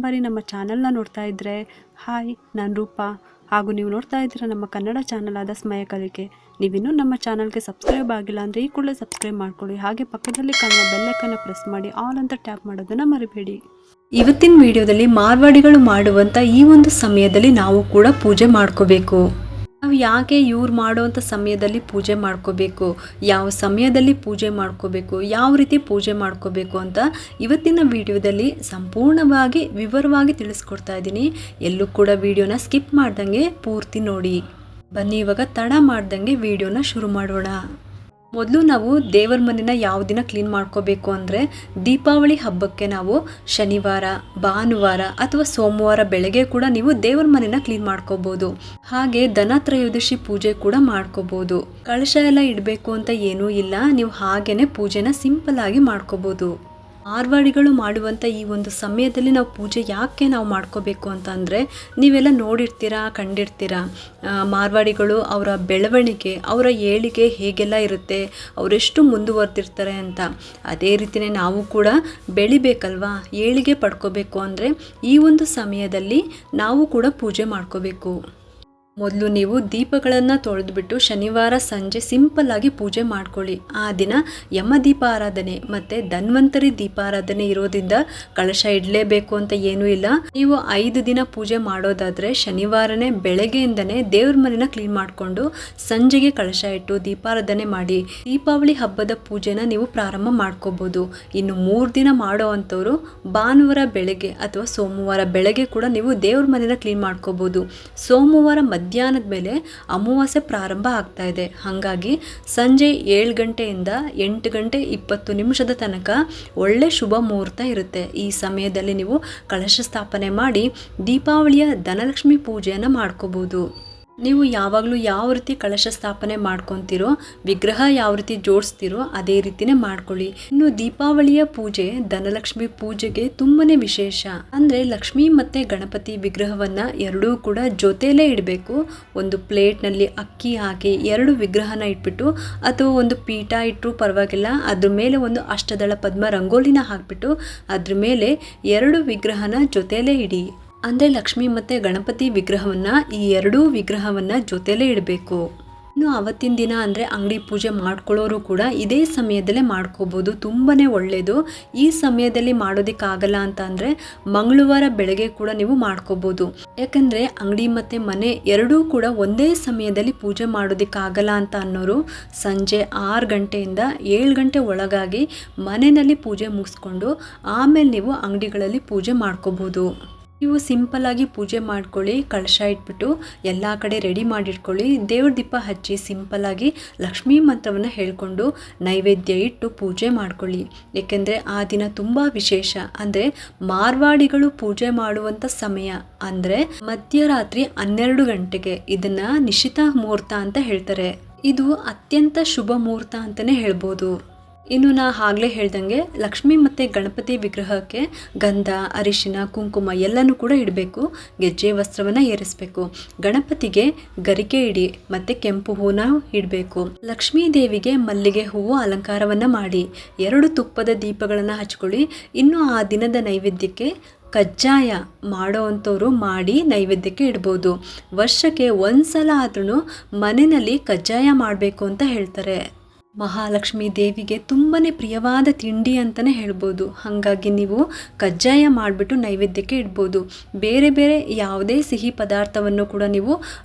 ಬಾರಿ ನಮ್ಮ ಚಾನಲ್ನ ನೋಡ್ತಾ ಇದ್ದರೆ ಹಾಯ್, ನಾನು ರೂಪಾ. ಹಾಗೂ ನೀವು ನೋಡ್ತಾ ಇದ್ದೀರಾ ನಮ್ಮ ಕನ್ನಡ ಚಾನಲ್ ಆದ ಸ್ಮಯ ಕಲಿಕೆ. ನೀವಿನ್ನೂ ನಮ್ಮ ಚಾನಲ್ಗೆ ಸಬ್ಸ್ಕ್ರೈಬ್ ಆಗಿಲ್ಲ ಅಂದರೆ ಈ ಕೂಡಲೇ ಸಬ್ಸ್ಕ್ರೈಬ್ ಮಾಡ್ಕೊಳ್ಳಿ. ಹಾಗೆ ಪಕ್ಕದಲ್ಲಿ ಕಾಣುವ ಬೆಲ್ಲೈಕನ್ನ ಪ್ರೆಸ್ ಮಾಡಿ ಆಲ್ ಅಂತ ಟ್ಯಾಪ್ ಮಾಡೋದನ್ನು ಮರಿಬೇಡಿ. ಇವತ್ತಿನ ವಿಡಿಯೋದಲ್ಲಿ ಮಾರ್ವಾಡಿಗಳು ಮಾಡುವಂಥ ಈ ಒಂದು ಸಮಯದಲ್ಲಿ ನಾವು ಕೂಡ ಪೂಜೆ ಮಾಡ್ಕೋಬೇಕು. ನಾವು ಯಾಕೆ ಇವ್ರು ಮಾಡೋವಂಥ ಸಮಯದಲ್ಲಿ ಪೂಜೆ ಮಾಡ್ಕೋಬೇಕು, ಯಾವ ಸಮಯದಲ್ಲಿ ಪೂಜೆ ಮಾಡ್ಕೋಬೇಕು, ಯಾವ ರೀತಿ ಪೂಜೆ ಮಾಡ್ಕೋಬೇಕು ಅಂತ ಇವತ್ತಿನ ವಿಡಿಯೋದಲ್ಲಿ ಸಂಪೂರ್ಣವಾಗಿ ವಿವರವಾಗಿ ತಿಳಿಸ್ಕೊಡ್ತಾ ಇದ್ದೀನಿ. ಎಲ್ಲೂ ಕೂಡ ವಿಡಿಯೋನ ಸ್ಕಿಪ್ ಮಾಡ್ದಂಗೆ ಪೂರ್ತಿ ನೋಡಿ. ಬನ್ನಿ ಇವಾಗ ತಡ ಮಾಡ್ದಂಗೆ ವಿಡಿಯೋನ ಶುರು ಮಾಡೋಣ. ಮೊದಲು ನಾವು ದೇವರ ಮನೆನ ಯಾವ ದಿನ ಕ್ಲೀನ್ ಮಾಡ್ಕೋಬೇಕು ಅಂದರೆ ದೀಪಾವಳಿ ಹಬ್ಬಕ್ಕೆ ನಾವು ಶನಿವಾರ, ಭಾನುವಾರ ಅಥವಾ ಸೋಮವಾರ ಬೆಳಗ್ಗೆ ಕೂಡ ನೀವು ದೇವರ ಮನೆನ ಕ್ಲೀನ್ ಮಾಡ್ಕೋಬೋದು. ಹಾಗೆ ದನ ತ್ರಯೋದಶಿ ಪೂಜೆ ಕೂಡ ಮಾಡ್ಕೋಬೋದು. ಕಳಶ ಎಲ್ಲ ಇಡಬೇಕು ಅಂತ ಏನೂ ಇಲ್ಲ, ನೀವು ಹಾಗೇನೆ ಪೂಜೆನ ಸಿಂಪಲ್ ಆಗಿ ಮಾಡ್ಕೋಬೋದು. ಮಾರ್ವಾಡಿಗಳು ಮಾಡುವಂಥ ಈ ಒಂದು ಸಮಯದಲ್ಲಿ ನಾವು ಪೂಜೆ ಯಾಕೆ ನಾವು ಮಾಡ್ಕೋಬೇಕು ಅಂತ ಅಂದರೆ, ನೀವೆಲ್ಲ ನೋಡಿರ್ತೀರಾ, ಕಂಡಿರ್ತೀರಾ ಮಾರ್ವಾಡಿಗಳು ಅವರ ಬೆಳವಣಿಗೆ, ಅವರ ಏಳಿಗೆ ಹೇಗೆಲ್ಲ ಇರುತ್ತೆ, ಅವರೆಷ್ಟು ಮುಂದುವರೆದಿರ್ತಾರೆ ಅಂತ. ಅದೇ ರೀತಿಯೇ ನಾವು ಕೂಡ ಬೆಳಿಬೇಕಲ್ವಾ, ಏಳಿಗೆ ಪಡ್ಕೋಬೇಕು ಅಂದರೆ ಈ ಒಂದು ಸಮಯದಲ್ಲಿ ನಾವು ಕೂಡ ಪೂಜೆ ಮಾಡ್ಕೋಬೇಕು. ಮೊದಲು ನೀವು ದೀಪಗಳನ್ನು ತೊಳೆದ್ಬಿಟ್ಟು ಶನಿವಾರ ಸಂಜೆ ಸಿಂಪಲ್ ಆಗಿ ಪೂಜೆ ಮಾಡ್ಕೊಳ್ಳಿ. ಆ ದಿನ ಯಮ ದೀಪ ಆರಾಧನೆ ಮತ್ತು ಧನ್ವಂತರಿ ದೀಪಾರಾಧನೆ ಇರೋದ್ರಿಂದ ಕಳಶ ಇಡಲೇಬೇಕು ಅಂತ ಏನೂ ಇಲ್ಲ. ನೀವು 5 ದಿನ ಪೂಜೆ ಮಾಡೋದಾದರೆ ಶನಿವಾರನೇ ಬೆಳಗ್ಗೆಯಿಂದನೇ ದೇವ್ರ ಮನೆನ ಕ್ಲೀನ್ ಮಾಡಿಕೊಂಡು ಸಂಜೆಗೆ ಕಳಶ ಇಟ್ಟು ದೀಪಾರಾಧನೆ ಮಾಡಿ ದೀಪಾವಳಿ ಹಬ್ಬದ ಪೂಜೆನ ನೀವು ಪ್ರಾರಂಭ ಮಾಡ್ಕೋಬೋದು. ಇನ್ನು 3 ದಿನ ಮಾಡೋ ಅಂಥವ್ರು ಭಾನುವಾರ ಬೆಳಗ್ಗೆ ಅಥವಾ ಸೋಮವಾರ ಬೆಳಗ್ಗೆ ಕೂಡ ನೀವು ದೇವ್ರ ಮನೆನ ಕ್ಲೀನ್ ಮಾಡ್ಕೋಬೋದು. ಸೋಮವಾರ ಮಧ್ಯಾಹ್ನದ ಮೇಲೆ ಅಮಾವಾಸ್ಯೆ ಪ್ರಾರಂಭ ಆಗ್ತಾ ಇದೆ. ಹಾಗಾಗಿ ಸಂಜೆ 7 ಗಂಟೆಯಿಂದ 8 ಗಂಟೆ 20 ನಿಮಿಷದ ತನಕ ಒಳ್ಳೆ ಶುಭ ಮುಹೂರ್ತ ಇರುತ್ತೆ. ಈ ಸಮಯದಲ್ಲಿ ನೀವು ಕಳಶ ಸ್ಥಾಪನೆ ಮಾಡಿ ದೀಪಾವಳಿಯ ಧನಲಕ್ಷ್ಮಿ ಪೂಜೆಯನ್ನು ಮಾಡ್ಕೋಬೋದು. ನೀವು ಯಾವಾಗಲೂ ಯಾವ ರೀತಿ ಕಳಶ ಸ್ಥಾಪನೆ ಮಾಡ್ಕೊತೀರೋ, ವಿಗ್ರಹ ಯಾವ ರೀತಿ ಜೋಡಿಸ್ತೀರೋ ಅದೇ ರೀತಿನೇ ಮಾಡ್ಕೊಳ್ಳಿ. ಇನ್ನು ದೀಪಾವಳಿಯ ಪೂಜೆ ಧನಲಕ್ಷ್ಮಿ ಪೂಜೆಗೆ ತುಂಬಾನೇ ವಿಶೇಷ. ಅಂದರೆ ಲಕ್ಷ್ಮಿ ಮತ್ತು ಗಣಪತಿ ವಿಗ್ರಹವನ್ನು ಎರಡೂ ಕೂಡ ಜೊತೆಲೇ ಇಡಬೇಕು. ಒಂದು ಪ್ಲೇಟ್ನಲ್ಲಿ ಅಕ್ಕಿ ಹಾಕಿ 2 ವಿಗ್ರಹನ ಇಟ್ಬಿಟ್ಟು ಅಥವಾ ಒಂದು ಪೀಠ ಇಟ್ಟರು ಪರವಾಗಿಲ್ಲ, ಅದ್ರ ಮೇಲೆ ಒಂದು ಅಷ್ಟದಳ ಪದ್ಮ ರಂಗೋಲಿನ ಹಾಕ್ಬಿಟ್ಟು ಅದ್ರ ಮೇಲೆ 2 ವಿಗ್ರಹನ ಜೊತೆಲೇ ಇಡಿ. ಅಂದರೆ ಲಕ್ಷ್ಮಿ ಮತ್ತು ಗಣಪತಿ ವಿಗ್ರಹವನ್ನು, ಈ 2 ವಿಗ್ರಹವನ್ನು ಜೊತೆಲೇ ಇಡಬೇಕು. ಇನ್ನು ಅವತ್ತಿನ ದಿನ ಅಂದರೆ ಅಂಗಡಿ ಪೂಜೆ ಮಾಡ್ಕೊಳ್ಳೋರು ಕೂಡ ಇದೇ ಸಮಯದಲ್ಲೇ ಮಾಡ್ಕೋಬೋದು, ತುಂಬಾ ಒಳ್ಳೆಯದು. ಈ ಸಮಯದಲ್ಲಿ ಮಾಡೋದಕ್ಕಾಗಲ್ಲ ಅಂತ ಅಂದರೆ ಮಂಗಳವಾರ ಬೆಳಗ್ಗೆ ಕೂಡ ನೀವು ಮಾಡ್ಕೋಬೋದು. ಯಾಕಂದರೆ ಅಂಗಡಿ ಮತ್ತು ಮನೆ ಎರಡೂ ಕೂಡ ಒಂದೇ ಸಮಯದಲ್ಲಿ ಪೂಜೆ ಮಾಡೋದಕ್ಕಾಗಲ್ಲ ಅಂತ ಅನ್ನೋರು ಸಂಜೆ 6 ಗಂಟೆಯಿಂದ 7 ಗಂಟೆ ಒಳಗಾಗಿ ಮನೆಯಲ್ಲಿ ಪೂಜೆ ಮುಗಿಸ್ಕೊಂಡು ಆಮೇಲೆ ನೀವು ಅಂಗಡಿಗಳಲ್ಲಿ ಪೂಜೆ ಮಾಡ್ಕೋಬೋದು. ನೀವು ಸಿಂಪಲ್ಲಾಗಿ ಪೂಜೆ ಮಾಡ್ಕೊಳ್ಳಿ, ಕಳಶ ಇಟ್ಬಿಟ್ಟು ಎಲ್ಲ ಕಡೆ ರೆಡಿ ಮಾಡಿಟ್ಕೊಳ್ಳಿ. ದೇವ್ರ ದೀಪ ಹಚ್ಚಿ ಸಿಂಪಲ್ಲಾಗಿ ಲಕ್ಷ್ಮೀ ಮಂತ್ರವನ್ನು ಹೇಳ್ಕೊಂಡು ನೈವೇದ್ಯ ಇಟ್ಟು ಪೂಜೆ ಮಾಡ್ಕೊಳ್ಳಿ. ಏಕೆಂದರೆ ಆ ದಿನ ತುಂಬ ವಿಶೇಷ. ಅಂದರೆ ಮಾರ್ವಾಡಿಗಳು ಪೂಜೆ ಮಾಡುವಂಥ ಸಮಯ ಅಂದರೆ ಮಧ್ಯರಾತ್ರಿ 12 ಗಂಟೆಗೆ. ಇದನ್ನು ನಿಶಿತ ಮುಹೂರ್ತ ಅಂತ ಹೇಳ್ತಾರೆ. ಇದು ಅತ್ಯಂತ ಶುಭ ಮುಹೂರ್ತ ಅಂತಲೇ ಹೇಳ್ಬೋದು. ಇನ್ನು ನಾ ಆಗಲೇ ಹೇಳ್ದಂಗೆ ಲಕ್ಷ್ಮಿ ಮತ್ತು ಗಣಪತಿ ವಿಗ್ರಹಕ್ಕೆ ಗಂಧ, ಅರಿಶಿನ, ಕುಂಕುಮ ಎಲ್ಲನೂ ಕೂಡ ಇಡಬೇಕು. ಗೆಜ್ಜೆ ವಸ್ತ್ರವನ್ನು ಏರಿಸಬೇಕು. ಗಣಪತಿಗೆ ಗರಿಕೆ ಇಡಿ ಮತ್ತು ಕೆಂಪು ಹೂನ ಇಡಬೇಕು. ಲಕ್ಷ್ಮೀ ದೇವಿಗೆ ಮಲ್ಲಿಗೆ ಹೂವು ಅಲಂಕಾರವನ್ನು ಮಾಡಿ 2 ತುಪ್ಪದ ದೀಪಗಳನ್ನು ಹಚ್ಕೊಳ್ಳಿ. ಇನ್ನು ಆ ದಿನದ ನೈವೇದ್ಯಕ್ಕೆ ಕಜ್ಜಾಯ ಮಾಡೋ ಅಂಥವ್ರು ಮಾಡಿ ನೈವೇದ್ಯಕ್ಕೆ ಇಡ್ಬೋದು. ವರ್ಷಕ್ಕೆ 1 ಸಲ ಆದ್ರೂ ಮನೆಯಲ್ಲಿ ಕಜ್ಜಾಯ ಮಾಡಬೇಕು ಅಂತ ಹೇಳ್ತಾರೆ. ಮಹಾಲಕ್ಷ್ಮಿ ದೇವಿಗೆ ತುಂಬಾ ಪ್ರಿಯವಾದ ತಿಂಡಿ ಅಂತಲೇ ಹೇಳ್ಬೋದು. ಹಾಗಾಗಿ ನೀವು ಕಜ್ಜಾಯ ಮಾಡಿಬಿಟ್ಟು ನೈವೇದ್ಯಕ್ಕೆ ಇಡ್ಬೋದು. ಬೇರೆ ಬೇರೆ ಯಾವುದೇ ಸಿಹಿ ಪದಾರ್ಥವನ್ನು ಕೂಡ ನೀವು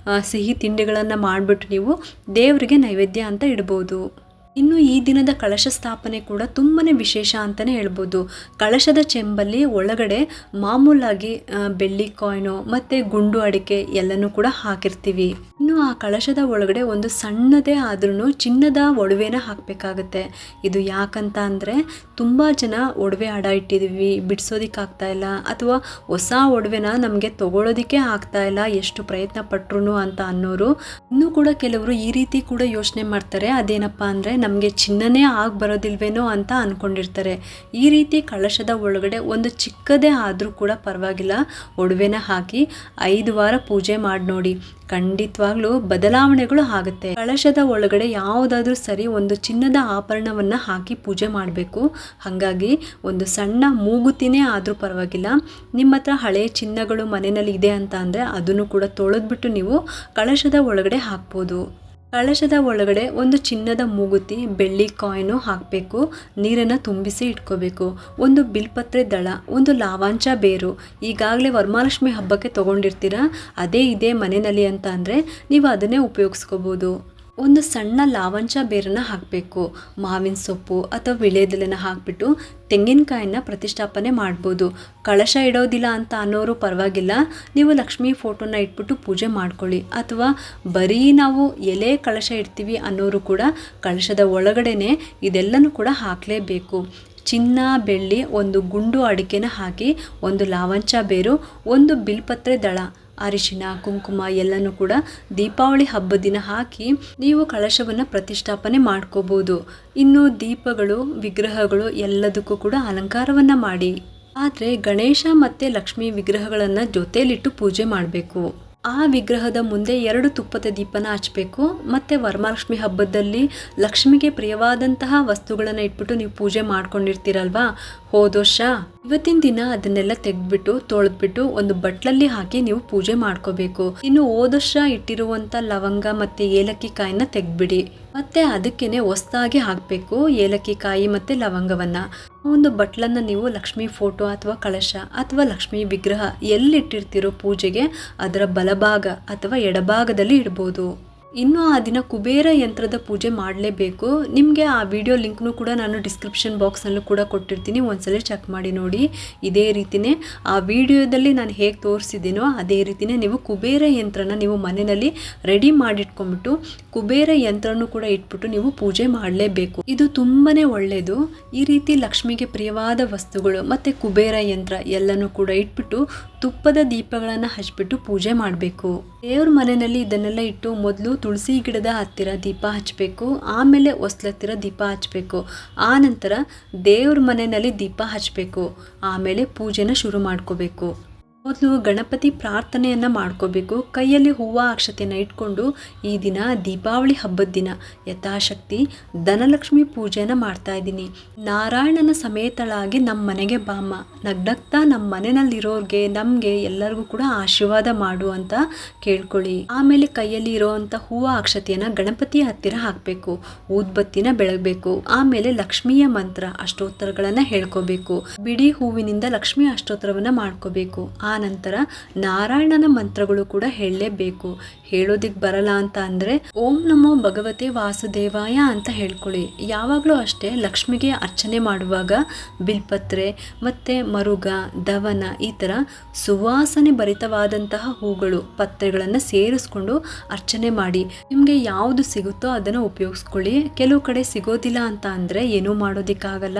ಸಿಹಿ ತಿಂಡಿಗಳನ್ನು ಮಾಡಿಬಿಟ್ಟು ನೀವು ದೇವರಿಗೆ ನೈವೇದ್ಯ ಅಂತ ಇಡ್ಬೋದು. ಇನ್ನು ಈ ದಿನದ ಕಳಶ ಸ್ಥಾಪನೆ ಕೂಡ ತುಂಬಾ ವಿಶೇಷ ಅಂತಲೇ ಹೇಳ್ಬೋದು. ಕಳಶದ ಚೆಂಬಲ್ಲಿ ಒಳಗಡೆ ಮಾಮೂಲಾಗಿ ಬೆಳ್ಳಿ ಕಾಯಿನು ಮತ್ತು ಗುಂಡು ಅಡಿಕೆ ಎಲ್ಲನೂ ಕೂಡ ಹಾಕಿರ್ತೀವಿ. ಇನ್ನು ಆ ಕಳಶದ ಒಳಗಡೆ ಒಂದು ಸಣ್ಣದೇ ಆದ್ರೂ ಚಿನ್ನದ ಒಡವೆನ ಹಾಕಬೇಕಾಗತ್ತೆ. ಇದು ಯಾಕಂತ ಅಂದರೆ ತುಂಬ ಜನ ಒಡವೆ ಅಡ ಇಟ್ಟಿದ್ದೀವಿ, ಬಿಡಿಸೋದಕ್ಕಾಗ್ತಾ ಇಲ್ಲ, ಅಥವಾ ಹೊಸ ಒಡವೆನ ನಮಗೆ ತೊಗೊಳೋದಕ್ಕೆ ಆಗ್ತಾ ಇಲ್ಲ ಎಷ್ಟು ಪ್ರಯತ್ನ ಪಟ್ರು ಅಂತ ಅನ್ನೋರು ಇನ್ನೂ ಕೂಡ ಕೆಲವರು ಈ ರೀತಿ ಕೂಡ ಯೋಚನೆ ಮಾಡ್ತಾರೆ. ಅದೇನಪ್ಪ ಅಂದರೆ ನಮಗೆ ಚಿನ್ನನೇ ಆಗಿ ಬರೋದಿಲ್ವೇನೋ ಅಂತ ಅಂದ್ಕೊಂಡಿರ್ತಾರೆ. ಈ ರೀತಿ ಕಳಶದ ಒಳಗಡೆ ಒಂದು ಚಿಕ್ಕದೇ ಆದರೂ ಕೂಡ ಪರವಾಗಿಲ್ಲ, ಒಡವೆನ ಹಾಕಿ 5 ವಾರ ಪೂಜೆ ಮಾಡಿ ನೋಡಿ, ಖಂಡಿತವಾಗ್ಲೂ ಬದಲಾವಣೆಗಳು ಆಗುತ್ತೆ. ಕಳಶದ ಒಳಗಡೆ ಯಾವುದಾದ್ರೂ ಸರಿ ಒಂದು ಚಿನ್ನದ ಆಭರಣವನ್ನು ಹಾಕಿ ಪೂಜೆ ಮಾಡಬೇಕು. ಹಾಗಾಗಿ ಒಂದು ಸಣ್ಣ ಮೂಗುತಿನೇ ಆದರೂ ಪರವಾಗಿಲ್ಲ, ನಿಮ್ಮ ಹತ್ರ ಹಳೆಯ ಚಿನ್ನಗಳು ಮನೆಯಲ್ಲಿ ಇದೆ ಅಂತ ಅಂದರೆ ಅದನ್ನು ಕೂಡ ತೊಳೆದ್ಬಿಟ್ಟು ನೀವು ಕಳಶದ ಒಳಗಡೆ ಹಾಕ್ಬೋದು. ಕಳಶದ ಒಳಗಡೆ ಒಂದು ಚಿನ್ನದ ಮೂಗುತಿ, ಬೆಳ್ಳಿ ಕಾಯಿನು ಹಾಕಬೇಕು. ನೀರನ್ನು ತುಂಬಿಸಿ ಇಟ್ಕೋಬೇಕು. ಒಂದು ಬಿಲ್ಪತ್ರೆ ದಳ, ಒಂದು ಲಾವಾಂಚ ಬೇರು. ಈಗಾಗಲೇ ವರಮಹಾಲಕ್ಷ್ಮಿ ಹಬ್ಬಕ್ಕೆ ತೊಗೊಂಡಿರ್ತೀರ, ಅದೇ ಇದೆ ಮನೆಯಲ್ಲಿ ಅಂತ ಅಂದರೆ ನೀವು ಅದನ್ನೇ ಉಪಯೋಗಿಸ್ಕೋಬೋದು. ಒಂದು ಸಣ್ಣ ಲಾವಂಚ ಬೇರನ್ನು ಹಾಕಬೇಕು. ಮಾವಿನ ಸೊಪ್ಪು ಅಥವಾ ವಿಳೆದೆಲೆನ ಹಾಕಿಬಿಟ್ಟು ತೆಂಗಿನಕಾಯಿನ ಪ್ರತಿಷ್ಠಾಪನೆ ಮಾಡ್ಬೋದು. ಕಳಶ ಇಡೋದಿಲ್ಲ ಅಂತ ಅನ್ನೋರು ಪರವಾಗಿಲ್ಲ, ನೀವು ಲಕ್ಷ್ಮೀ ಫೋಟೋನ ಇಟ್ಬಿಟ್ಟು ಪೂಜೆ ಮಾಡ್ಕೊಳ್ಳಿ. ಅಥವಾ ಬರೀ ನಾವು ಎಲೆ ಕಳಶ ಇಡ್ತೀವಿ ಅನ್ನೋರು ಕೂಡ ಕಳಶದ ಒಳಗಡೆನೆ ಇದೆಲ್ಲನೂ ಕೂಡ ಹಾಕಲೇಬೇಕು. ಚಿನ್ನ, ಬೆಳ್ಳಿ, ಒಂದು ಗುಂಡು ಅಡಿಕೆನ ಹಾಕಿ, ಒಂದು ಲಾವಂಚ ಬೇರು, ಒಂದು ಬಿಲ್ಪತ್ರೆ ದಳ, ಅರಿಶಿನ, ಕುಂಕುಮ ಎಲ್ಲನೂ ಕೂಡ ದೀಪಾವಳಿ ಹಬ್ಬದ ದಿನ ಹಾಕಿ ನೀವು ಕಳಶವನ್ನು ಪ್ರತಿಷ್ಠಾಪನೆ ಮಾಡ್ಕೋಬೋದು. ಇನ್ನು ದೀಪಗಳು, ವಿಗ್ರಹಗಳು ಎಲ್ಲದಕ್ಕೂ ಕೂಡ ಅಲಂಕಾರವನ್ನು ಮಾಡಿ. ಆದರೆ ಗಣೇಶ ಮತ್ತು ಲಕ್ಷ್ಮಿ ವಿಗ್ರಹಗಳನ್ನು ಜೊತೆಲಿಟ್ಟು ಪೂಜೆ ಮಾಡಬೇಕು. ಆ ವಿಗ್ರಹದ ಮುಂದೆ 2 ತುಪ್ಪದ ದೀಪನ ಹಚ್ಚಬೇಕು. ಮತ್ತು ವರಮಹಾಲಕ್ಷ್ಮಿ ಹಬ್ಬದಲ್ಲಿ ಲಕ್ಷ್ಮಿಗೆ ಪ್ರಿಯವಾದಂತಹ ವಸ್ತುಗಳನ್ನು ಇಟ್ಬಿಟ್ಟು ನೀವು ಪೂಜೆ ಮಾಡ್ಕೊಂಡಿರ್ತೀರಲ್ವಾ, ಹೋದ ವರ್ಷ ಇವತ್ತಿನ ದಿನ ಅದನ್ನೆಲ್ಲ ತೆಗೆದ್ಬಿಟ್ಟು ತೊಳೆದ್ಬಿಟ್ಟು ಒಂದು ಬಟ್ಲಲ್ಲಿ ಹಾಕಿ ನೀವು ಪೂಜೆ ಮಾಡ್ಕೋಬೇಕು. ಇನ್ನು ಹೋದ ವರ್ಷ ಇಟ್ಟಿರುವಂಥ ಲವಂಗ ಮತ್ತು ಏಲಕ್ಕಿ ಕಾಯಿನ ತೆಗೆದ್ಬಿಡಿ. ಮತ್ತು ಅದಕ್ಕೇನೆ ಹೊಸದಾಗಿ ಹಾಕಬೇಕು ಏಲಕ್ಕಿ ಕಾಯಿ ಮತ್ತು ಲವಂಗವನ್ನು. ಒಂದು ಬಟ್ಲನ್ನು ನೀವು ಲಕ್ಷ್ಮೀ ಫೋಟೋ ಅಥವಾ ಕಳಶ ಅಥವಾ ಲಕ್ಷ್ಮೀ ವಿಗ್ರಹ ಎಲ್ಲಿಟ್ಟಿರ್ತೀರೋ ಪೂಜೆಗೆ ಅದರ ಬಲಭಾಗ ಅಥವಾ ಎಡಭಾಗದಲ್ಲಿ ಇಡ್ಬೋದು. ಇನ್ನು ಆ ದಿನ ಕುಬೇರ ಯಂತ್ರದ ಪೂಜೆ ಮಾಡಲೇಬೇಕು. ನಿಮಗೆ ಆ ವಿಡಿಯೋ ಲಿಂಕ್ನು ಕೂಡ ನಾನು ಡಿಸ್ಕ್ರಿಪ್ಷನ್ ಬಾಕ್ಸ್ನಲ್ಲೂ ಕೂಡ ಕೊಟ್ಟಿರ್ತೀನಿ, ಒಂದ್ಸಲ ಚೆಕ್ ಮಾಡಿ ನೋಡಿ. ಇದೇ ರೀತಿಯೇ ಆ ವಿಡಿಯೋದಲ್ಲಿ ನಾನು ಹೇಗೆ ತೋರಿಸಿದ್ದೀನೋ ಅದೇ ರೀತಿಯೇ ನೀವು ಕುಬೇರ ಯಂತ್ರನ ನೀವು ಮನೆಯಲ್ಲಿ ರೆಡಿ ಮಾಡಿಟ್ಕೊಂಡ್ಬಿಟ್ಟು ಕುಬೇರ ಯಂತ್ರನೂ ಕೂಡ ಇಟ್ಬಿಟ್ಟು ನೀವು ಪೂಜೆ ಮಾಡಲೇಬೇಕು. ಇದು ತುಂಬಾ ಒಳ್ಳೆಯದು. ಈ ರೀತಿ ಲಕ್ಷ್ಮಿಗೆ ಪ್ರಿಯವಾದ ವಸ್ತುಗಳು ಮತ್ತು ಕುಬೇರ ಯಂತ್ರ ಎಲ್ಲನೂ ಕೂಡ ಇಟ್ಬಿಟ್ಟು ತುಪ್ಪದ ದೀಪಗಳನ್ನು ಹಚ್ಬಿಟ್ಟು ಪೂಜೆ ಮಾಡಬೇಕು. ದೇವ್ರ ಮನೆಯಲ್ಲಿ ಇದನ್ನೆಲ್ಲ ಇಟ್ಟು ಮೊದಲು ತುಳಸಿ ಗಿಡದ ಹತ್ತಿರ ದೀಪ ಹಚ್ಚಬೇಕು, ಆಮೇಲೆ ಹೊಸ್ಲತ್ತಿರ ದೀಪ ಹಚ್ಚಬೇಕು, ಆ ನಂತರ ದೇವ್ರ ಮನೆಯಲ್ಲಿ ದೀಪ ಹಚ್ಚಬೇಕು, ಆಮೇಲೆ ಪೂಜೆನ ಶುರು ಮಾಡ್ಕೋಬೇಕು. ಮೊದಲು ಗಣಪತಿ ಪ್ರಾರ್ಥನೆಯನ್ನು ಮಾಡ್ಕೋಬೇಕು. ಕೈಯಲ್ಲಿ ಹೂವು ಅಕ್ಷತೆಯನ್ನು ಇಟ್ಕೊಂಡು ಈ ದಿನ ದೀಪಾವಳಿ ಹಬ್ಬದ ದಿನ ಯಥಾಶಕ್ತಿ ಧನಲಕ್ಷ್ಮಿ ಪೂಜೆನ ಮಾಡ್ತಾ ಇದ್ದೀನಿ. ನಾರಾಯಣನ ಸಮೇತಳಾಗಿ ನಮ್ಮ ಮನೆಗೆ ಬಾಮ, ನಗ್ನಗ್ತಾ ನಮ್ಮ ಮನೆಯಲ್ಲಿರೋರಿಗೆ ನಮಗೆ ಎಲ್ಲರಿಗೂ ಕೂಡ ಆಶೀರ್ವಾದ ಮಾಡು ಅಂತ ಕೇಳ್ಕೊಳ್ಳಿ. ಆಮೇಲೆ ಕೈಯಲ್ಲಿ ಇರೋವಂಥ ಹೂವು ಅಕ್ಷತೆಯನ್ನು ಗಣಪತಿಯ ಹತ್ತಿರ ಹಾಕಬೇಕು, ಊದ್ಬತ್ತಿನ ಬೆಳಗಬೇಕು. ಆಮೇಲೆ ಲಕ್ಷ್ಮಿಯ ಮಂತ್ರ ಅಷ್ಟೋತ್ತರಗಳನ್ನು ಹೇಳ್ಕೋಬೇಕು. ಬಿಡಿ ಹೂವಿನಿಂದ ಲಕ್ಷ್ಮಿ ಅಷ್ಟೋತ್ತರವನ್ನು ಮಾಡ್ಕೋಬೇಕು. ಆ ನಂತರ ನಾರಾಯಣನ ಮಂತ್ರಗಳು ಕೂಡ ಹೇಳಲೇಬೇಕು. ಹೇಳೋದಿಕ್ಕೆ ಬರಲ್ಲ ಅಂತ ಅಂದರೆ ಓಂ ನಮೋ ಭಗವತೆ ವಾಸುದೇವಾಯ ಅಂತ ಹೇಳ್ಕೊಳ್ಳಿ. ಯಾವಾಗಲೂ ಅಷ್ಟೇ ಲಕ್ಷ್ಮಿಗೆ ಅರ್ಚನೆ ಮಾಡುವಾಗ ಬಿಲ್ಪತ್ರೆ ಮತ್ತು ಮರುಗ, ದವನ ಈ ಥರ ಸುವಾಸನೆ ಭರಿತವಾದಂತಹ ಹೂಗಳು, ಪತ್ರೆಗಳನ್ನು ಸೇರಿಸ್ಕೊಂಡು ಅರ್ಚನೆ ಮಾಡಿ. ನಿಮಗೆ ಯಾವುದು ಸಿಗುತ್ತೋ ಅದನ್ನು ಉಪಯೋಗಿಸ್ಕೊಳ್ಳಿ. ಕೆಲವು ಕಡೆ ಸಿಗೋದಿಲ್ಲ ಅಂತ ಅಂದರೆ ಏನೂ ಮಾಡೋದಕ್ಕಾಗಲ್ಲ.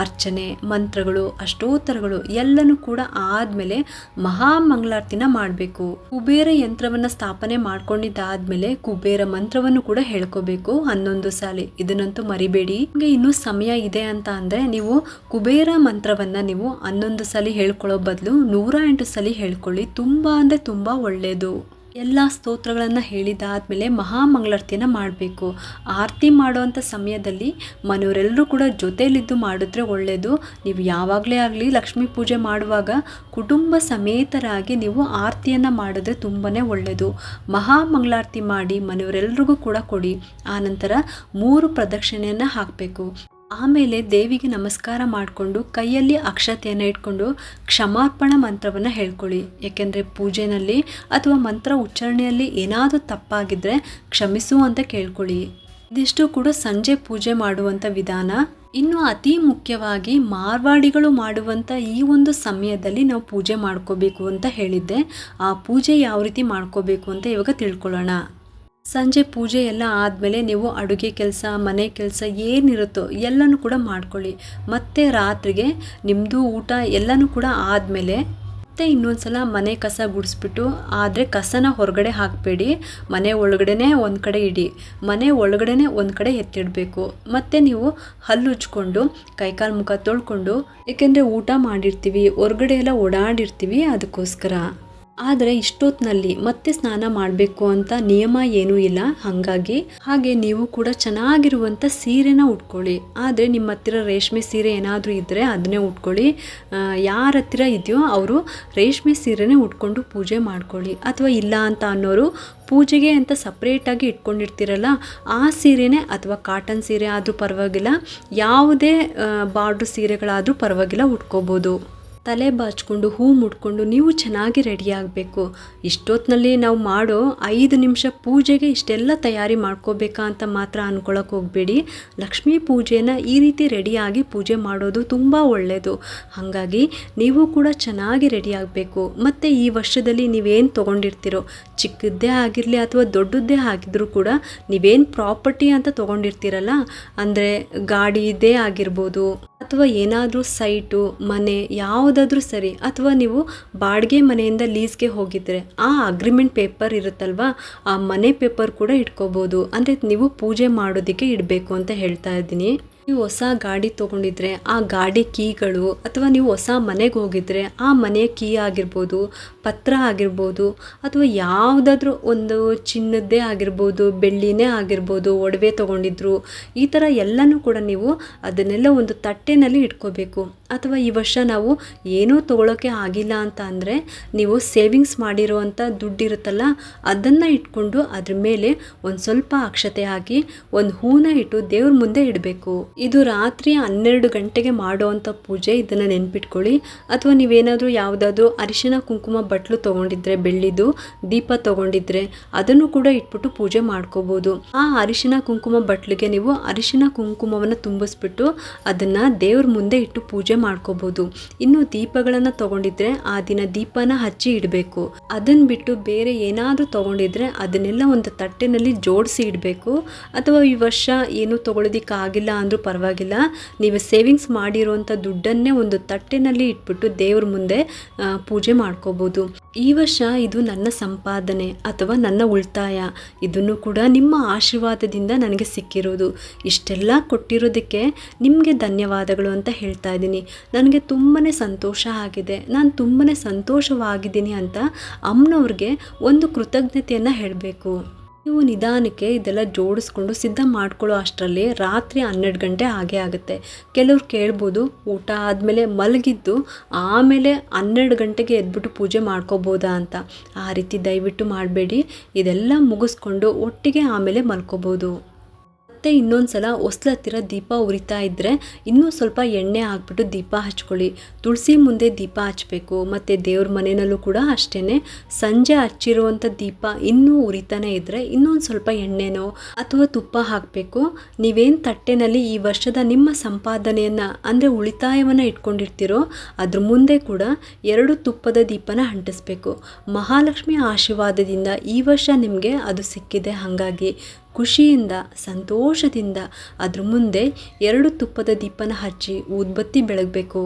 ಅರ್ಚನೆ, ಮಂತ್ರಗಳು, ಅಷ್ಟೋತ್ತರಗಳು ಎಲ್ಲನೂ ಕೂಡ ಆದಮೇಲೆ ಮಹಾಮಂಗಳಾರತಿನ ಮಾಡಬೇಕು. ಕುಬೇರ ಯಂತ್ರವನ್ನು ಸ್ಥಾಪನೆ ಮಾಡ್ಕೊಂಡಿದ್ದಾದ್ಮೇಲೆ ಕುಬೇರ ಮಂತ್ರವನ್ನು ಕೂಡ ಹೇಳ್ಕೋಬೇಕು 11 ಸಾಲಿ. ಇದನ್ನಂತೂ ಮರಿಬೇಡಿ. ನಿಮಗೆ ಇನ್ನೂ ಸಮಯ ಇದೆ ಅಂತ ಅಂದರೆ ನೀವು ಕುಬೇರ ಮಂತ್ರವನ್ನು ನೀವು 11 ಸಾಲಿ ಹೇಳ್ಕೊಳ್ಳೋ ಬದಲು 108 ಸಾಲಿ ಹೇಳ್ಕೊಳ್ಳಿ. ತುಂಬ ಅಂದರೆ ತುಂಬ ಒಳ್ಳೆಯದು. ಎಲ್ಲ ಸ್ತೋತ್ರಗಳನ್ನು ಹೇಳಿದಾದ್ಮೇಲೆ ಮಹಾಮಂಗಳಾರತಿಯನ್ನು ಮಾಡಬೇಕು. ಆರತಿ ಮಾಡುವಂಥ ಸಮಯದಲ್ಲಿ ಮನೆಯವರೆಲ್ಲರೂ ಕೂಡ ಜೊತೆಯಲ್ಲಿದ್ದು ಮಾಡಿದ್ರೆ ಒಳ್ಳೆಯದು. ನೀವು ಯಾವಾಗಲೇ ಆಗಲಿ ಲಕ್ಷ್ಮೀ ಪೂಜೆ ಮಾಡುವಾಗ ಕುಟುಂಬ ಸಮೇತರಾಗಿ ನೀವು ಆರತಿಯನ್ನು ಮಾಡಿದ್ರೆ ತುಂಬಾ ಒಳ್ಳೆಯದು. ಮಹಾಮಂಗಳಾರತಿ ಮಾಡಿ ಮನೆಯವರೆಲ್ಲರಿಗೂ ಕೂಡ ಕೊಡಿ. ಆನಂತರ 3 ಪ್ರದಕ್ಷಿಣೆಯನ್ನು ಹಾಕಬೇಕು. ಆಮೇಲೆ ದೇವಿಗೆ ನಮಸ್ಕಾರ ಮಾಡಿಕೊಂಡು ಕೈಯಲ್ಲಿ ಅಕ್ಷತೆಯನ್ನು ಇಟ್ಕೊಂಡು ಕ್ಷಮಾರ್ಪಣಾ ಮಂತ್ರವನ್ನು ಹೇಳ್ಕೊಳ್ಳಿ. ಏಕೆಂದರೆ ಪೂಜೆಯಲ್ಲಿ ಅಥವಾ ಮಂತ್ರ ಉಚ್ಚಾರಣೆಯಲ್ಲಿ ಏನಾದರೂ ತಪ್ಪಾಗಿದ್ದರೆ ಕ್ಷಮಿಸು ಅಂತ ಕೇಳ್ಕೊಳ್ಳಿ. ಇದಿಷ್ಟು ಕೂಡ ಸಂಜೆ ಪೂಜೆ ಮಾಡುವಂಥ ವಿಧಾನ. ಇನ್ನು ಅತಿ ಮುಖ್ಯವಾಗಿ ಮಾರ್ವಾಡಿಗಳು ಮಾಡುವಂಥ ಈ ಒಂದು ಸಮಯದಲ್ಲಿ ನಾವು ಪೂಜೆ ಮಾಡ್ಕೋಬೇಕು ಅಂತ ಹೇಳಿದ್ದೆ. ಆ ಪೂಜೆ ಯಾವ ರೀತಿ ಮಾಡ್ಕೋಬೇಕು ಅಂತ ಇವಾಗ ತಿಳ್ಕೊಳ್ಳೋಣ. ಸಂಜೆ ಪೂಜೆ ಎಲ್ಲ ಆದಮೇಲೆ ನೀವು ಅಡುಗೆ ಕೆಲಸ, ಮನೆ ಕೆಲಸ ಏನಿರುತ್ತೋ ಎಲ್ಲನೂ ಕೂಡ ಮಾಡ್ಕೊಳ್ಳಿ. ಮತ್ತು ರಾತ್ರಿಗೆ ನಿಮ್ಮದು ಊಟ ಎಲ್ಲನೂ ಕೂಡ ಆದಮೇಲೆ ಮತ್ತು ಇನ್ನೊಂದ್ಸಲ ಮನೆ ಕಸ ಗುಡಿಸ್ಬಿಟ್ಟು, ಆದರೆ ಕಸನ ಹೊರಗಡೆ ಹಾಕಬೇಡಿ, ಮನೆ ಒಳಗಡೆ ಒಂದು ಕಡೆ ಇಡಿ, ಮನೆ ಒಳಗಡೆ ಒಂದು ಕಡೆ ಎತ್ತಿಡಬೇಕು. ಮತ್ತು ನೀವು ಹಲ್ಲು ಉಜ್ಕೊಂಡು ಕೈಕಾಲು ಮುಖ ತೊಳ್ಕೊಂಡು, ಏಕೆಂದರೆ ಊಟ ಮಾಡಿರ್ತೀವಿ, ಹೊರಗಡೆ ಎಲ್ಲ ಓಡಾಡಿರ್ತೀವಿ, ಅದಕ್ಕೋಸ್ಕರ. ಆದರೆ ಇಷ್ಟೊತ್ತಿನಲ್ಲಿ ಮತ್ತೆ ಸ್ನಾನ ಮಾಡಬೇಕು ಅಂತ ನಿಯಮ ಏನೂ ಇಲ್ಲ. ಹಾಗೆ ನೀವು ಕೂಡ ಚೆನ್ನಾಗಿರುವಂಥ ಸೀರೆನ ಉಟ್ಕೊಳ್ಳಿ. ಆದರೆ ನಿಮ್ಮ ಹತ್ತಿರ ರೇಷ್ಮೆ ಸೀರೆ ಏನಾದರೂ ಇದ್ದರೆ ಅದನ್ನೇ ಉಟ್ಕೊಳ್ಳಿ. ಯಾರ ಹತ್ತಿರ ಇದೆಯೋ ಅವರು ರೇಷ್ಮೆ ಸೀರೆನೇ ಉಟ್ಕೊಂಡು ಪೂಜೆ ಮಾಡ್ಕೊಳ್ಳಿ. ಅಥವಾ ಇಲ್ಲ ಅಂತ ಅನ್ನೋರು ಪೂಜೆಗೆ ಅಂತ ಸಪ್ರೇಟಾಗಿ ಇಟ್ಕೊಂಡಿರ್ತೀರಲ್ಲ, ಆ ಸೀರೆನೇ, ಅಥವಾ ಕಾಟನ್ ಸೀರೆ ಆದರೂ ಪರವಾಗಿಲ್ಲ, ಯಾವುದೇ ಬಾರ್ಡ್ರ್ ಸೀರೆಗಳಾದರೂ ಪರವಾಗಿಲ್ಲ, ಉಟ್ಕೋಬೋದು. ತಲೆ ಬಾಚ್ಕೊಂಡು ಹೂ ಮುಡ್ಕೊಂಡು ನೀವು ಚೆನ್ನಾಗಿ ರೆಡಿ ಆಗಬೇಕು. ಇಷ್ಟೊತ್ತಿನಲ್ಲಿ ನಾವು ಮಾಡೋ 5 ನಿಮಿಷ ಪೂಜೆಗೆ ಇಷ್ಟೆಲ್ಲ ತಯಾರಿ ಮಾಡ್ಕೋಬೇಕಾ ಅಂತ ಮಾತ್ರ ಅಂದ್ಕೊಳಕ್ಕೆ ಹೋಗಬೇಡಿ. ಲಕ್ಷ್ಮೀ ಪೂಜೆನ ಈ ರೀತಿ ರೆಡಿಯಾಗಿ ಪೂಜೆ ಮಾಡೋದು ತುಂಬ ಒಳ್ಳೆಯದು. ಹಾಗಾಗಿ ನೀವು ಕೂಡ ಚೆನ್ನಾಗಿ ರೆಡಿ ಆಗಬೇಕು. ಮತ್ತು ಈ ವರ್ಷದಲ್ಲಿ ನೀವೇನು ತೊಗೊಂಡಿರ್ತೀರೋ, ಚಿಕ್ಕದ್ದೇ ಆಗಿರಲಿ ಅಥವಾ ದೊಡ್ಡದ್ದೇ ಆಗಿದ್ರೂ ಕೂಡ, ನೀವೇನು ಪ್ರಾಪರ್ಟಿ ಅಂತ ತೊಗೊಂಡಿರ್ತೀರಲ್ಲ, ಅಂದರೆ ಗಾಡಿದೇ ಆಗಿರ್ಬೋದು ಅಥವಾ ಏನಾದರೂ ಸೈಟು, ಮನೆ ಯಾವುದಾದ್ರೂ ಸರಿ, ಅಥವಾ ನೀವು ಬಾಡಿಗೆ ಮನೆಯಿಂದ ಲೀಸ್ಗೆ ಹೋಗಿದ್ರೆ ಆ ಅಗ್ರಿಮೆಂಟ್ ಪೇಪರ್ ಇರುತ್ತಲ್ವ, ಆ ಮನೆ ಪೇಪರ್ ಕೂಡ ಇಟ್ಕೋಬೋದು. ಅಂದರೆ ನೀವು ಪೂಜೆ ಮಾಡೋದಕ್ಕೆ ಇಡಬೇಕು ಅಂತ ಹೇಳ್ತಾ ಇದ್ದೀನಿ. ನೀವು ಹೊಸ ಗಾಡಿ ತೊಗೊಂಡಿದ್ರೆ ಆ ಗಾಡಿ ಕೀಗಳು, ಅಥವಾ ನೀವು ಹೊಸ ಮನೆಗೆ ಹೋಗಿದ್ರೆ ಆ ಮನೆಯ ಕೀ ಆಗಿರ್ಬೋದು, ಪತ್ರ ಆಗಿರ್ಬೋದು, ಅಥವಾ ಯಾವುದಾದ್ರೂ ಒಂದು ಚಿನ್ನದ್ದೇ ಆಗಿರ್ಬೋದು, ಬೆಳ್ಳಿನೇ ಆಗಿರ್ಬೋದು, ಒಡವೆ ತೊಗೊಂಡಿದ್ರು, ಈ ಥರ ಎಲ್ಲನೂ ಕೂಡ ನೀವು ಅದನ್ನೆಲ್ಲ ಒಂದು ತಟ್ಟೆನಲ್ಲಿ ಇಟ್ಕೋಬೇಕು. ಅಥವಾ ಈ ವರ್ಷ ನಾವು ಏನೂ ತೊಗೊಳಕ್ಕೆ ಆಗಿಲ್ಲ ಅಂತ ಅಂದರೆ, ನೀವು ಸೇವಿಂಗ್ಸ್ ಮಾಡಿರೋವಂಥ ದುಡ್ಡಿರುತ್ತಲ್ಲ, ಅದನ್ನು ಇಟ್ಕೊಂಡು ಅದ್ರ ಮೇಲೆ ಒಂದು ಸ್ವಲ್ಪ ಅಕ್ಷತೆ ಹಾಕಿ ಒಂದು ಹೂನ ಇಟ್ಟು ದೇವ್ರ ಮುಂದೆ ಇಡಬೇಕು. ಇದು ರಾತ್ರಿ 12 ಗಂಟೆಗೆ ಮಾಡೋವಂಥ ಪೂಜೆ, ಇದನ್ನು ನೆನ್ಪಿಟ್ಕೊಳ್ಳಿ. ಅಥವಾ ನೀವೇನಾದರೂ ಯಾವುದಾದ್ರೂ ಅರಿಶಿನ ಕುಂಕುಮ ಬಟ್ಲು ತೊಗೊಂಡಿದ್ರೆ, ಬೆಳ್ಳಿದು ದೀಪ ತೊಗೊಂಡಿದ್ರೆ ಅದನ್ನು ಕೂಡ ಇಟ್ಬಿಟ್ಟು ಪೂಜೆ ಮಾಡ್ಕೋಬೋದು. ಆ ಅರಿಶಿನ ಕುಂಕುಮ ಬಟ್ಲಿಗೆ ನೀವು ಅರಿಶಿನ ಕುಂಕುಮವನ್ನು ತುಂಬಿಸ್ಬಿಟ್ಟು ಅದನ್ನು ದೇವ್ರ ಮುಂದೆ ಇಟ್ಟು ಪೂಜೆ ಮಾಡ್ಕೋಬೋದು. ಇನ್ನು ದೀಪಗಳನ್ನು ತೊಗೊಂಡಿದ್ರೆ ಆ ದಿನ ದೀಪನ ಹಚ್ಚಿ ಇಡಬೇಕು. ಅದನ್ನು ಬಿಟ್ಟು ಬೇರೆ ಏನಾದರೂ ತೊಗೊಂಡಿದ್ರೆ ಅದನ್ನೆಲ್ಲ ಒಂದು ತಟ್ಟೆನಲ್ಲಿ ಜೋಡಿಸಿ ಇಡಬೇಕು. ಅಥವಾ ಈ ವರ್ಷ ಏನೂ ತೊಗೊಳೋದಿಕ್ಕಾಗಿಲ್ಲ ಅಂದರೂ ಪರವಾಗಿಲ್ಲ, ನೀವು ಸೇವಿಂಗ್ಸ್ ಮಾಡಿರುವಂಥ ದುಡ್ಡನ್ನೇ ಒಂದು ತಟ್ಟೆನಲ್ಲಿ ಇಟ್ಬಿಟ್ಟು ದೇವ್ರ ಮುಂದೆ ಪೂಜೆ ಮಾಡ್ಕೋಬೋದು. ಈ ವರ್ಷ ಇದು ನನ್ನ ಸಂಪಾದನೆ ಅಥವಾ ನನ್ನ ಉಳಿತಾಯ, ಇದನ್ನು ಕೂಡ ನಿಮ್ಮ ಆಶೀರ್ವಾದದಿಂದ ನನಗೆ ಸಿಕ್ಕಿರೋದು. ಇಷ್ಟೆಲ್ಲ ಕೊಟ್ಟಿರೋದಕ್ಕೆ ನಿಮಗೆ ಧನ್ಯವಾದಗಳು ಅಂತ ಹೇಳ್ತಾ ಇದ್ದೀನಿ. ನನಗೆ ತುಂಬಾ ಸಂತೋಷ ಆಗಿದೆ, ನಾನು ತುಂಬಾ ಸಂತೋಷವಾಗಿದ್ದೀನಿ ಅಂತ ಅಮ್ಮನವ್ರಿಗೆ ಒಂದು ಕೃತಜ್ಞತೆಯನ್ನು ಹೇಳಬೇಕು. ನೀವು ನಿಧಾನಕ್ಕೆ ಇದೆಲ್ಲ ಜೋಡಿಸ್ಕೊಂಡು ಸಿದ್ಧ ಮಾಡ್ಕೊಳ್ಳೋ ಅಷ್ಟರಲ್ಲಿ ರಾತ್ರಿ 12 ಗಂಟೆ ಆಗೇ ಆಗುತ್ತೆ. ಕೆಲವ್ರು ಕೇಳ್ಬೋದು, ಊಟ ಆದಮೇಲೆ ಮಲಗಿದ್ದು ಆಮೇಲೆ 12 ಗಂಟೆಗೆ ಎದ್ಬಿಟ್ಟು ಪೂಜೆ ಮಾಡ್ಕೋಬೋದಾ ಅಂತ. ಆ ರೀತಿ ದಯವಿಟ್ಟು ಮಾಡಬೇಡಿ. ಇದೆಲ್ಲ ಮುಗಿಸ್ಕೊಂಡು ಒಟ್ಟಿಗೆ ಆಮೇಲೆ ಮಲ್ಕೋಬೋದು. ಮತ್ತು ಇನ್ನೊಂದು ಸಲ ಹೊಸ್ಲ ಹತ್ತಿರ ದೀಪ ಉರಿತಾ ಇದ್ದರೆ ಇನ್ನೂ ಸ್ವಲ್ಪ ಎಣ್ಣೆ ಹಾಕ್ಬಿಟ್ಟು ದೀಪ ಹಚ್ಕೊಳ್ಳಿ. ತುಳಸಿ ಮುಂದೆ ದೀಪ ಹಚ್ಚಬೇಕು. ಮತ್ತು ದೇವ್ರ ಮನೆಯಲ್ಲೂ ಕೂಡ ಅಷ್ಟೇ, ಸಂಜೆ ಹಚ್ಚಿರುವಂಥ ದೀಪ ಇನ್ನೂ ಉರಿತಾನೆ ಇದ್ದರೆ ಇನ್ನೊಂದು ಸ್ವಲ್ಪ ಎಣ್ಣೆನೋ ಅಥವಾ ತುಪ್ಪ ಹಾಕಬೇಕು. ನೀವೇನು ತಟ್ಟೆನಲ್ಲಿ ಈ ವರ್ಷದ ನಿಮ್ಮ ಸಂಪಾದನೆಯನ್ನು ಅಂದರೆ ಉಳಿತಾಯವನ್ನು ಇಟ್ಕೊಂಡಿರ್ತೀರೋ ಅದ್ರ ಮುಂದೆ ಕೂಡ 2 ತುಪ್ಪದ ದೀಪನ ಅಂಟಿಸ್ಬೇಕು. ಮಹಾಲಕ್ಷ್ಮಿ ಆಶೀರ್ವಾದದಿಂದ ಈ ವರ್ಷ ನಿಮಗೆ ಅದು ಸಿಕ್ಕಿದೆ. ಹಾಗಾಗಿ ಖುಷಿಯಿಂದ ಸಂತೋಷದಿಂದ ಅದ್ರ ಮುಂದೆ 2 ತುಪ್ಪದ ದೀಪನ ಹಚ್ಚಿ ಊದ್ಬತ್ತಿ ಬೆಳಗಬೇಕು.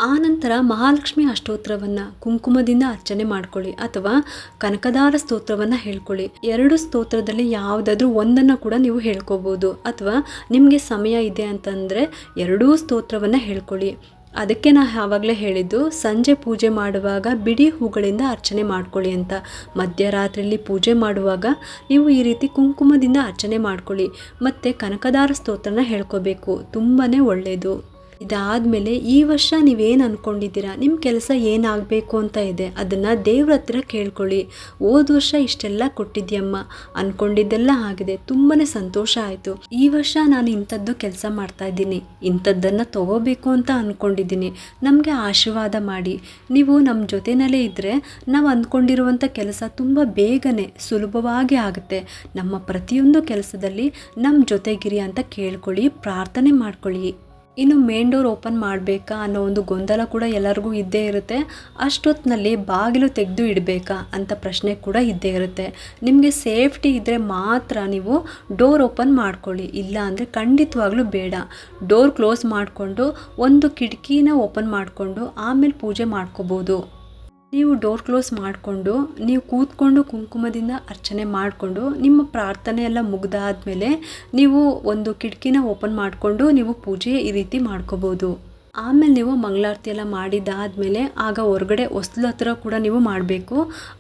ಆನಂತರ ಮಹಾಲಕ್ಷ್ಮಿ ಅಷ್ಟೋತ್ರವನ್ನು ಕುಂಕುಮದಿಂದ ಅರ್ಚನೆ ಮಾಡ್ಕೊಳ್ಳಿ ಅಥವಾ ಕನಕದಾರ ಸ್ತೋತ್ರವನ್ನು ಹೇಳ್ಕೊಳ್ಳಿ. 2 ಸ್ತೋತ್ರದಲ್ಲಿ ಯಾವುದಾದ್ರೂ ಒಂದನ್ನು ಕೂಡ ನೀವು ಹೇಳ್ಕೋಬೋದು. ಅಥವಾ ನಿಮಗೆ ಸಮಯ ಇದೆ ಅಂತಂದರೆ 2 ಸ್ತೋತ್ರವನ್ನು ಹೇಳ್ಕೊಳ್ಳಿ. ಅದಕ್ಕೆ ನಾನು ಆವಾಗಲೇ ಹೇಳಿದ್ದು, ಸಂಜೆ ಪೂಜೆ ಮಾಡುವಾಗ ಬಿಡಿ ಹೂಗಳಿಂದ ಅರ್ಚನೆ ಮಾಡ್ಕೊಳ್ಳಿ ಅಂತ. ಮಧ್ಯರಾತ್ರಿಯಲ್ಲಿ ಪೂಜೆ ಮಾಡುವಾಗ ನೀವು ಈ ರೀತಿ ಕುಂಕುಮದಿಂದ ಅರ್ಚನೆ ಮಾಡ್ಕೊಳ್ಳಿ. ಮತ್ತು ಕನಕದಾರ ಸ್ತೋತ್ರನ ಹೇಳ್ಕೋಬೇಕು, ತುಂಬಾ ಒಳ್ಳೆಯದು. ಇದಾದಮೇಲೆ ಈ ವರ್ಷ ನೀವೇನು ಅಂದ್ಕೊಂಡಿದ್ದೀರಾ, ನಿಮ್ಮ ಕೆಲಸ ಏನಾಗಬೇಕು ಅಂತ ಇದೆ, ಅದನ್ನು ದೇವ್ರ ಹತ್ರ ಕೇಳ್ಕೊಳ್ಳಿ. ಹೋದ ವರ್ಷ ಇಷ್ಟೆಲ್ಲ ಕೊಟ್ಟಿದ್ಯಮ್ಮ, ಅಂದ್ಕೊಂಡಿದ್ದೆಲ್ಲ ಆಗಿದೆ, ತುಂಬಾ ಸಂತೋಷ ಆಯಿತು. ಈ ವರ್ಷ ನಾನು ಇಂಥದ್ದು ಕೆಲಸ ಮಾಡ್ತಾಯಿದ್ದೀನಿ, ಇಂಥದ್ದನ್ನು ತಗೋಬೇಕು ಅಂತ ಅಂದ್ಕೊಂಡಿದ್ದೀನಿ, ನಮಗೆ ಆಶೀರ್ವಾದ ಮಾಡಿ. ನೀವು ನಮ್ಮ ಜೊತೆಯಲ್ಲೇ ಇದ್ದರೆ ನಾವು ಅಂದ್ಕೊಂಡಿರುವಂಥ ಕೆಲಸ ತುಂಬ ಬೇಗನೆ ಸುಲಭವಾಗಿ ಆಗುತ್ತೆ. ನಮ್ಮ ಪ್ರತಿಯೊಂದು ಕೆಲಸದಲ್ಲಿ ನಮ್ಮ ಜೊತೆಗಿರಿ ಅಂತ ಕೇಳ್ಕೊಳ್ಳಿ, ಪ್ರಾರ್ಥನೆ ಮಾಡ್ಕೊಳ್ಳಿ. ಇನ್ನು ಮೇನ್ ಡೋರ್ ಓಪನ್ ಮಾಡಬೇಕಾ ಅನ್ನೋ ಒಂದು ಗೊಂದಲ ಕೂಡ ಎಲ್ಲರಿಗೂ ಇದ್ದೇ ಇರುತ್ತೆ. ಅಷ್ಟೊತ್ತಿನಲ್ಲಿ ಬಾಗಿಲು ತೆಗೆದು ಇಡಬೇಕಾ ಅಂತ ಪ್ರಶ್ನೆ ಕೂಡ ಇದ್ದೇ ಇರುತ್ತೆ. ನಿಮಗೆ ಸೇಫ್ಟಿ ಇದ್ದರೆ ಮಾತ್ರ ನೀವು ಡೋರ್ ಓಪನ್ ಮಾಡ್ಕೊಳ್ಳಿ, ಇಲ್ಲ ಅಂದರೆ ಖಂಡಿತವಾಗ್ಲೂ ಬೇಡ. ಡೋರ್ ಕ್ಲೋಸ್ ಮಾಡಿಕೊಂಡು ಒಂದು ಕಿಟಕಿನ ಓಪನ್ ಮಾಡಿಕೊಂಡು ಆಮೇಲೆ ಪೂಜೆ ಮಾಡ್ಕೋಬೋದು. ನೀವು ಡೋರ್ ಕ್ಲೋಸ್ ಮಾಡಿಕೊಂಡು ನೀವು ಕೂತ್ಕೊಂಡು ಕುಂಕುಮದಿಂದ ಅರ್ಚನೆ ಮಾಡಿಕೊಂಡು ನಿಮ್ಮ ಪ್ರಾರ್ಥನೆ ಎಲ್ಲ ಮುಗ್ದಾದ್ಮೇಲೆ ನೀವು ಒಂದು ಕಿಟಕಿನ ಓಪನ್ ಮಾಡಿಕೊಂಡು ನೀವು ಪೂಜೆ ಈ ರೀತಿ ಮಾಡ್ಕೋಬೋದು. ಆಮೇಲೆ ನೀವು ಮಂಗಳಾರತಿ ಎಲ್ಲ ಮಾಡಿದ್ದಾದಮೇಲೆ ಆಗ ಹೊರಗಡೆ ಹೊಸ್ಲು ಹತ್ರ ಕೂಡ ನೀವು ಮಾಡಬೇಕು.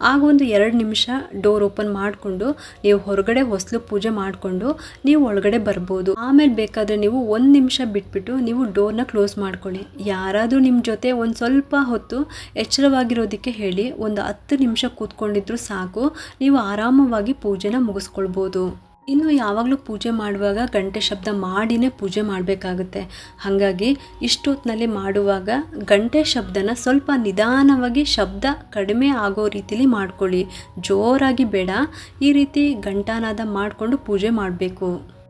ಆಗ ಒಂದು 2 ನಿಮಿಷ ಡೋರ್ ಓಪನ್ ಮಾಡಿಕೊಂಡು ನೀವು ಹೊರಗಡೆ ಹೊಸ್ಲು ಪೂಜೆ ಮಾಡಿಕೊಂಡು ನೀವು ಒಳಗಡೆ ಬರ್ಬೋದು. ಆಮೇಲೆ ಬೇಕಾದರೆ ನೀವು 1 ನಿಮಿಷ ಬಿಟ್ಬಿಟ್ಟು ನೀವು ಡೋರ್ನ ಕ್ಲೋಸ್ ಮಾಡ್ಕೊಳ್ಳಿ. ಯಾರಾದರೂ ನಿಮ್ಮ ಜೊತೆ ಒಂದು ಸ್ವಲ್ಪ ಹೊತ್ತು ಎಚ್ಚರವಾಗಿರೋದಕ್ಕೆ ಹೇಳಿ ಒಂದು 10 ನಿಮಿಷ ಕೂತ್ಕೊಂಡಿದ್ರು ಸಾಕು, ನೀವು ಆರಾಮವಾಗಿ ಪೂಜೆನ ಮುಗಿಸ್ಕೊಳ್ಬೋದು. ಇನ್ನು ಯಾವಾಗಲೂ ಪೂಜೆ ಮಾಡುವಾಗ ಗಂಟೆ ಶಬ್ದ ಮಾಡಿನೇ ಪೂಜೆ ಮಾಡಬೇಕಾಗುತ್ತೆ. ಹಾಗಾಗಿ ಇಷ್ಟೊತ್ತಿನಲ್ಲಿ ಮಾಡುವಾಗ ಗಂಟೆ ಶಬ್ದನ ಸ್ವಲ್ಪ ನಿಧಾನವಾಗಿ ಶಬ್ದ ಕಡಿಮೆ ಆಗೋ ರೀತಿಲಿ ಮಾಡ್ಕೊಳ್ಳಿ, ಜೋರಾಗಿ ಬೇಡ. ಈ ರೀತಿ ಘಂಟಾನಾದ ಮಾಡಿಕೊಂಡು ಪೂಜೆ ಮಾಡಬೇಕು.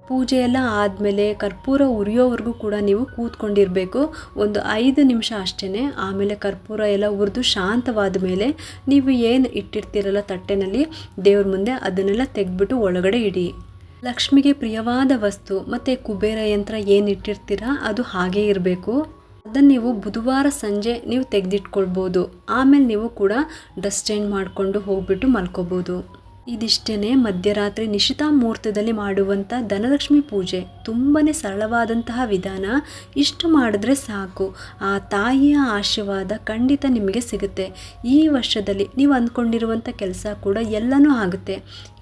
ಪೂಜೆ ಎಲ್ಲ ಆದಮೇಲೆ ಕರ್ಪೂರ ಉರಿಯೋವರೆಗೂ ಕೂಡ ನೀವು ಕೂತ್ಕೊಂಡಿರಬೇಕು, ಒಂದು 5 ನಿಮಿಷ ಅಷ್ಟೇ. ಆಮೇಲೆ ಕರ್ಪೂರ ಎಲ್ಲ ಉರಿದು ಶಾಂತವಾದ ಮೇಲೆ ನೀವು ಏನು ಇಟ್ಟಿರ್ತೀರಲ್ಲ ತಟ್ಟೆನಲ್ಲಿ ದೇವ್ರ ಮುಂದೆ, ಅದನ್ನೆಲ್ಲ ತೆಗೆದ್ಬಿಟ್ಟು ಒಳಗಡೆ ಇಡಿ. ಲಕ್ಷ್ಮಿಗೆ ಪ್ರಿಯವಾದ ವಸ್ತು ಮತ್ತು ಕುಬೇರ ಯಂತ್ರ ಏನು ಇಟ್ಟಿರ್ತೀರ ಅದು ಹಾಗೇ ಇರಬೇಕು. ಅದನ್ನು ನೀವು ಬುಧವಾರ ಸಂಜೆ ನೀವು ತೆಗೆದಿಟ್ಕೊಳ್ಬೋದು. ಆಮೇಲೆ ನೀವು ಕೂಡ ಡಸ್ಟ್ ಚೇಂಜ್ ಮಾಡಿಕೊಂಡು ಹೋಗ್ಬಿಟ್ಟು ಮಲ್ಕೋಬೋದು. ಇದಿಷ್ಟೇ ಮಧ್ಯರಾತ್ರಿ ನಿಶಿತಾ ಮುಹೂರ್ತದಲ್ಲಿ ಮಾಡುವಂಥ ಧನಲಕ್ಷ್ಮಿ ಪೂಜೆ. ತುಂಬಾ ಸರಳವಾದಂತಹ ವಿಧಾನ. ಇಷ್ಟು ಮಾಡಿದ್ರೆ ಸಾಕು, ಆ ತಾಯಿಯ ಆಶೀರ್ವಾದ ಖಂಡಿತ ನಿಮಗೆ ಸಿಗುತ್ತೆ. ಈ ವರ್ಷದಲ್ಲಿ ನೀವು ಅಂದ್ಕೊಂಡಿರುವಂಥ ಕೆಲಸ ಕೂಡ ಎಲ್ಲನೂ ಆಗುತ್ತೆ.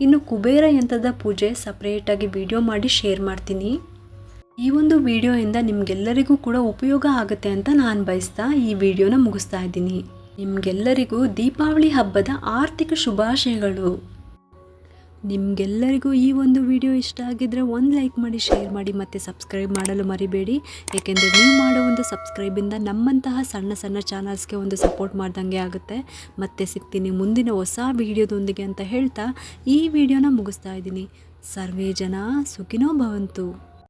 ಇನ್ನು ಕುಬೇರ ಯಂತ್ರದ ಪೂಜೆ ಸಪ್ರೇಟಾಗಿ ವಿಡಿಯೋ ಮಾಡಿ ಶೇರ್ ಮಾಡ್ತೀನಿ. ಈ ಒಂದು ವಿಡಿಯೋಯಿಂದ ನಿಮಗೆಲ್ಲರಿಗೂ ಕೂಡ ಉಪಯೋಗ ಆಗುತ್ತೆ ಅಂತ ನಾನು ಬಯಸ್ತಾ ಈ ವಿಡಿಯೋನ ಮುಗಿಸ್ತಾ ಇದ್ದೀನಿ. ನಿಮಗೆಲ್ಲರಿಗೂ ದೀಪಾವಳಿ ಹಬ್ಬದ ಆರ್ಥಿಕ ಶುಭಾಶಯಗಳು. ನಿಮಗೆಲ್ಲರಿಗೂ ಈ ಒಂದು ವಿಡಿಯೋ ಇಷ್ಟ ಆಗಿದ್ದರೆ ಒಂದು ಲೈಕ್ ಮಾಡಿ, ಶೇರ್ ಮಾಡಿ ಮತ್ತು ಸಬ್ಸ್ಕ್ರೈಬ್ ಮಾಡಲು ಮರಿಬೇಡಿ. ಏಕೆಂದರೆ ನೀವು ಮಾಡೋ ಒಂದು ಸಬ್ಸ್ಕ್ರೈಬಿಂದ ನಮ್ಮಂತಹ ಸಣ್ಣ ಸಣ್ಣ ಚಾನಲ್ಸ್ಗೆ ಒಂದು ಸಪೋರ್ಟ್ ಮಾಡ್ದಂಗೆ ಆಗುತ್ತೆ. ಮತ್ತೆ ಸಿಗ್ತೀನಿ ಮುಂದಿನ ಹೊಸ ವಿಡಿಯೋದೊಂದಿಗೆ ಅಂತ ಹೇಳ್ತಾ ಈ ವಿಡಿಯೋನ ಮುಗಿಸ್ತಾ ಇದ್ದೀನಿ. ಸರ್ವೇ ಜನ ಸುಖಿನೋ ಭವಂತು.